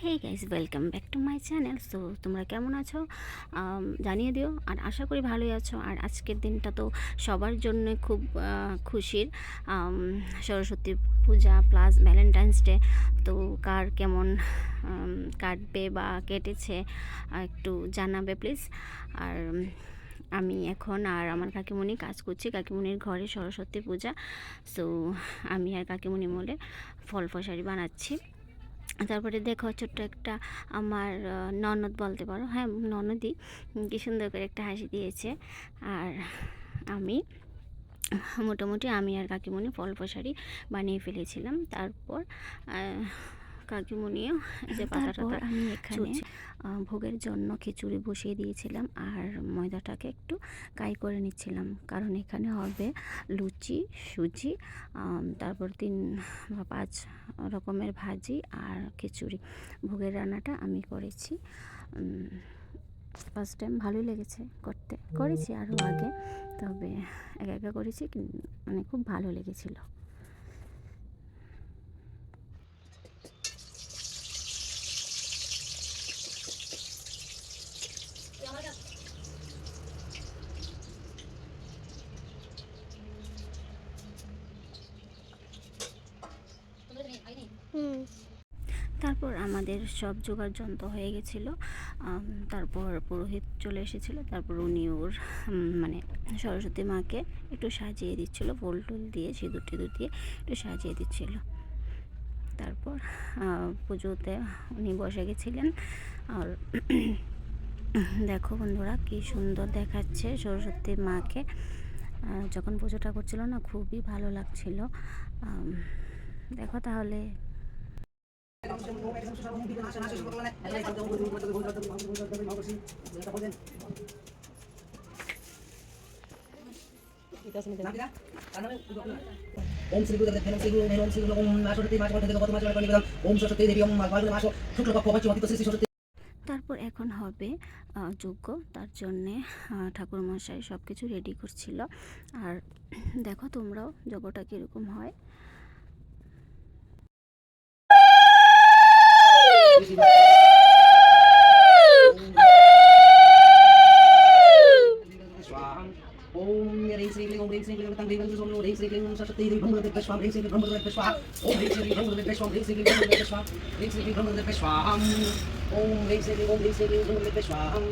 Hey guys, welcome back to my channel. So তোমরা কেমন আছো জানিয়ে দিও, আর আশা করি ভালোই আছো। আর আজকের দিনটা তো সবার জন্য খুব খুশির। আম, সরস্বতী পূজা প্লাস ভ্যালেন্টাইন্স ডে। তো কার কেমন কাটবে বা কেটেছে একটু জানাবে প্লিজ। আর আমি এখন আর আমার কাকিমণি কাজ করছি, কাকিমণির ঘরে সরস্বতী পূজা। সো আমি আর কাকিমণি মিলে ফল ফসারি বানাচ্ছি। তারপরে দেখো ছোট্ট একটা আমার ননদ বলতে পারো, হ্যাঁ ননদই, কি সুন্দর করে একটা হাসি দিয়েছে। আর আমি মোটামুটি আমি আর কাকিমণি ফল প্রসারি বানিয়ে ফেলেছিলাম। তারপর কাকিমণিও যে পাতাটা আমি এখানে ভোগের জন্য খিচুড়ি বসিয়ে দিয়েছিলাম, আর ময়দাটাকে একটু কাই করে নিচ্ছিলাম, কারণ এখানে হবে লুচি, সুজি, তারপর 3 বা 5 রকমের ভাজি আর খিচুড়ি। ভোগের রান্নাটা আমি করেছি। ফার্স্ট টাইম ভালোই লেগেছে করতে, করেছি আরও আগে, তবে একা একা করেছি, মানে খুব ভালো লেগেছিল। তারপর আমাদের সব জোগাড় যন্ত্র হয়ে গেছিলো। তারপর পুরোহিত চলে এসেছিলো। তারপর উনি ওর মানে সরস্বতী মাকে একটু সাজিয়ে দিচ্ছিলো, ফুল টুল দিয়ে, সিঁদুর টিঁদুর দিয়ে একটু সাজিয়ে দিচ্ছিলো। তারপর পুজোতে উনি বসে গেছিলেন। আর দেখো বন্ধুরা কি সুন্দর দেখাচ্ছে সরস্বতী মাকে। যখন পুজোটা করছিল না, খুবই ভালো লাগছিল। দেখো তাহলে। ওম শ্রী গুরুদেব নমঃ শ্রী গুরু ওম শ্রী গুরু ওম সরস্বতী মা সরস্বতী দেবী গত মাস পরিবেদন ওম সরস্বতী দেবী ওম ফাল্গুন মাস শুক্লপক্ষ পঞ্চমী শ্রী সরস্বতী। তারপর এখন হবে যজ্ঞ, তার জন্যে ঠাকুরমশাই সব কিছু রেডি করছিল। আর দেখো তোমরাও যজ্ঞটা কীরকম হয়। ओम ह्रीं श्री क्लीं ओम ह्रीं श्री क्लीं ह्रीं वंदे सोम ह्रीं श्री क्लीं ओम सरस्वती देवी ब्रह्मदेव स्वाहा ह्रीं श्री क्लीं ब्रह्मदेव स्वाहा ओम ह्रीं श्री क्लीं ब्रह्मदेव स्वाहा ह्रीं श्री क्लीं ब्रह्मदेव स्वाहा ह्रीं श्री क्लीं ब्रह्मदेव स्वाहा ओम ह्रीं श्री क्लीं ओम ह्रीं श्री क्लीं ब्रह्मदेव स्वाहा ओम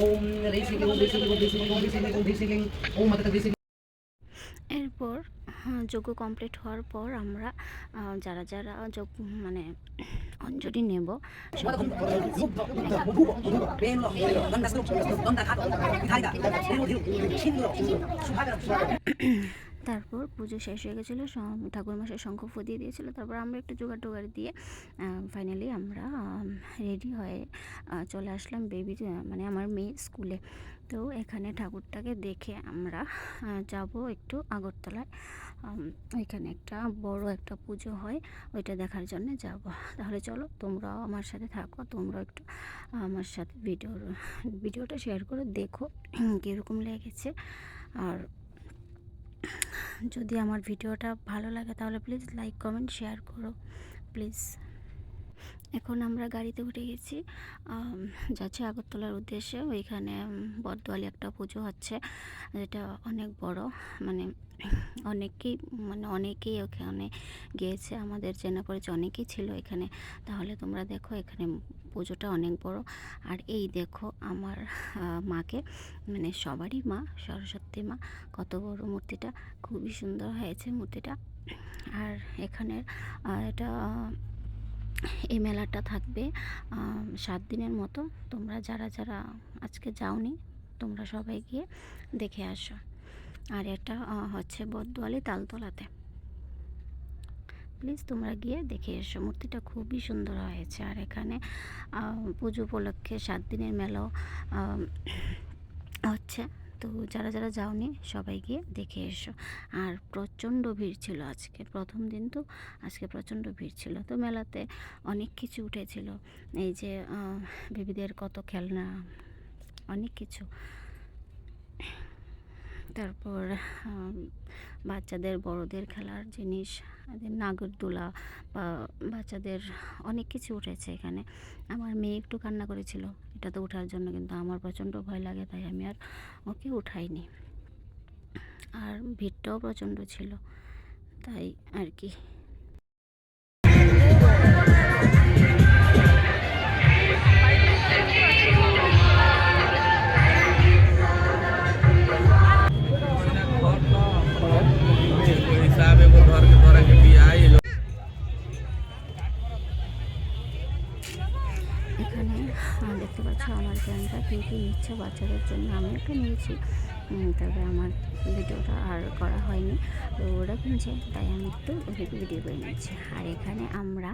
ओम ह्रीं श्री क्लीं ओम ह्रीं श्री क्लीं ओम ह्रीं श्री क्लीं ओम ह्रीं श्री क्लीं ओम ह्रीं श्री क्लीं ओम माता ह्रीं श्री। এরপর যজ্ঞ কমপ্লিট হওয়ার পর আমরা যারা যারা মানে অঞ্জলি নেব সবাই বলে গেছি। তারপর পুজো শেষ হয়ে গেছিলো, ঠাকুরমশাই শঙ্খ ফুদিয়ে দিয়েছিলো। তারপর আমরা একটু জোগাড় টোগাড় দিয়ে ফাইনালি আমরা রেডি হয়ে চলে আসলাম মানে আমার মেয়ে স্কুলে। তো এখানে ঠাকুরটাকে দেখে আমরা যাব একটু আগরতলায়। ওইখানে একটা বড় একটা পুজো হয়, ওইটা দেখার জন্য যাব। তাহলে চলো তোমরাও আমার সাথে থাকো, তোমরাও একটু আমার সাথে ভিডিওটা শেয়ার করে দেখো কীরকম লেগেছে। আর যদি আমার ভিডিওটা ভালো লাগে তাহলে প্লিজ লাইক কমেন্ট শেয়ার করো প্লিজ। এখন আমরা গাড়িতে উঠে গেছি, যাচ্ছি আগরতলার উদ্দেশ্যে। ওইখানে বটদোয়ালি একটা পুজো হচ্ছে, যেটা অনেক বড়, মানে অনেকেই ওখানে গিয়েছে, আমাদের চেনা পরিচয় অনেকেই ছিল এখানে। তাহলে তোমরা দেখো এখানে পুজোটা অনেক বড়। আর এই দেখো আমার মাকে, মানে সবারই মা, সরস্বতী মা, কত বড় মূর্তিটা, খুবই সুন্দর হয়েছে মূর্তিটা। আর এখানের এটা এই মেলাটা থাকবে 7 দিনের মতো। তোমরা যারা যারা আজকে যাওনি তোমরা সবাই গিয়ে দেখে আসো। আর এটা হচ্ছে বটদোয়ালি তালতলাতে, প্লিজ তোমরা গিয়ে দেখে এসো। মূর্তিটা খুবই সুন্দর হয়েছে। আর এখানে পুজো উপলক্ষে 7 দিনের মেলাও হচ্ছে। তো যারা যারা যাওনি সবাই গিয়ে দেখে এসো। আর প্রচণ্ড ভিড় ছিল আজকে, প্রথম দিন তো, আজকে প্রচণ্ড ভিড় ছিল। তো মেলাতে অনেক কিছু উঠেছিল, এই যে বেবিদের কত খেলনা, অনেক কিছু। তারপর আম, বাচ্চাদের বড়দের খেলার জিনিস, এদের নাগরদোলা বা বাচ্চাদের অনেক কিছু উঠেছে এখানে। আমার মেয়ে একটু কান্না করেছিল এটাতে ওঠার জন্য, কিন্তু আমার প্রচণ্ড ভয় লাগে তাই আমি আর ওকে উঠাইনি। আর ভিড়টাও প্রচণ্ড ছিল তাই আর কি। हिसाब एगो घर के तोरा के बियाह ये এখানে দেখতে পাচ্ছ আমার ফ্রেন্ডরা কী কী নিচ্ছে বাচ্চাদের জন্য, আমি একটু নিয়েছি। তবে আমার ভিডিওটা আর করা হয়নি, তো ওরা কিনছে তাই আমি একটু ভিডিও করে নিচ্ছি। আর এখানে আমরা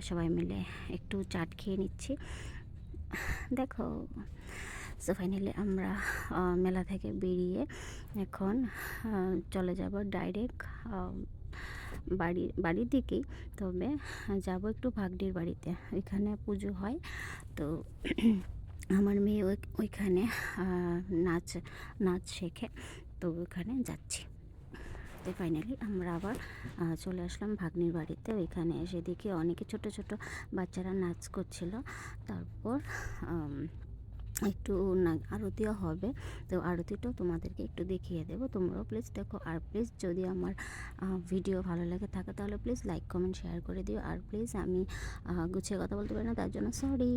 সবাই মিলে একটু চাট খেয়ে নিচ্ছি। দেখো, সো ফাইনালি আমরা মেলা থেকে বেরিয়ে এখন চলে যাব ডাইরেক্ট বাড়ির দিকেই। তবে যাব একটু ভাগ্নির বাড়িতে, ওইখানে পুজো হয়। তো আমার মেয়ে ওইখানে নাচ শেখে, তো ওইখানে যাচ্ছি। তো ফাইনালি আমরা আবার চলে আসলাম ভাগ্নির বাড়িতে। ওইখানে এসে দেখি অনেকে ছোট ছোট বাচ্চারা নাচ করছিল। তারপর একটু আরতিও হবে, তো আরতিটাও তোমাদেরকে একটু দেখিয়ে দেবো, তোমরাও প্লিজ দেখো। আর প্লিজ যদি আমার ভিডিও ভালো লাগে থাকে তাহলে প্লিজ লাইক কমেন্ট শেয়ার করে দিও। আর প্লিজ আমি গুছিয়ে কথা বলতে পারি না, তার জন্য সরি।